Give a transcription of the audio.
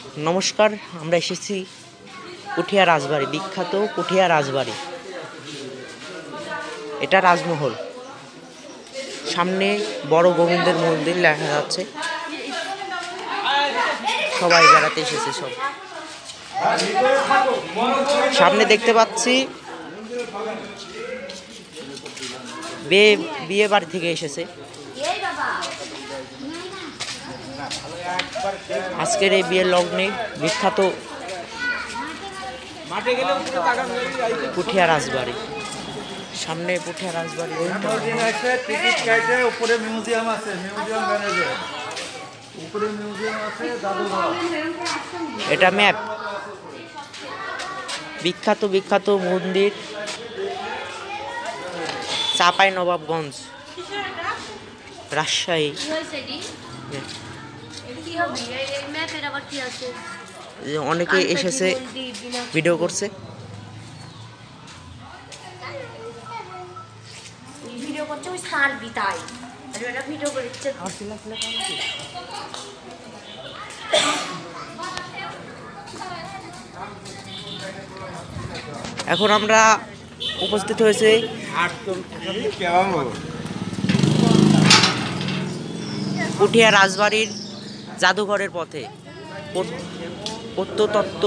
নমস্কার, আমরা এসেছি পুঠিয়া রাজবাড়ি, বিখ্যাত পুঠিয়া রাজবাড়ি। এটা রাজমহল। সামনে বড় গোবিন্দের মন্দির দেখা যাচ্ছে। সবাই বেড়াতে এসেছে সব। সামনে দেখতে পাচ্ছি বিয়ে বাড়ি থেকে এসেছে। আজকের এই বিয়ের লগ্নে বিখ্যাত পুঠিয়া রাজবাড়ি। সামনে পুঠিয়া রাজবাড়ি। এটা ম্যাপ। বিখ্যাত বিখ্যাত মন্দির চাঁপাইনবাবগঞ্জ, রাজশাহী। অনেকে এসেছে, ভিডিও করছে। এখন আমরা উপস্থিত হয়েছে পুঠিয়া রাজবাড়ির জাদুঘরের পথে। প্রত্নতত্ত্ব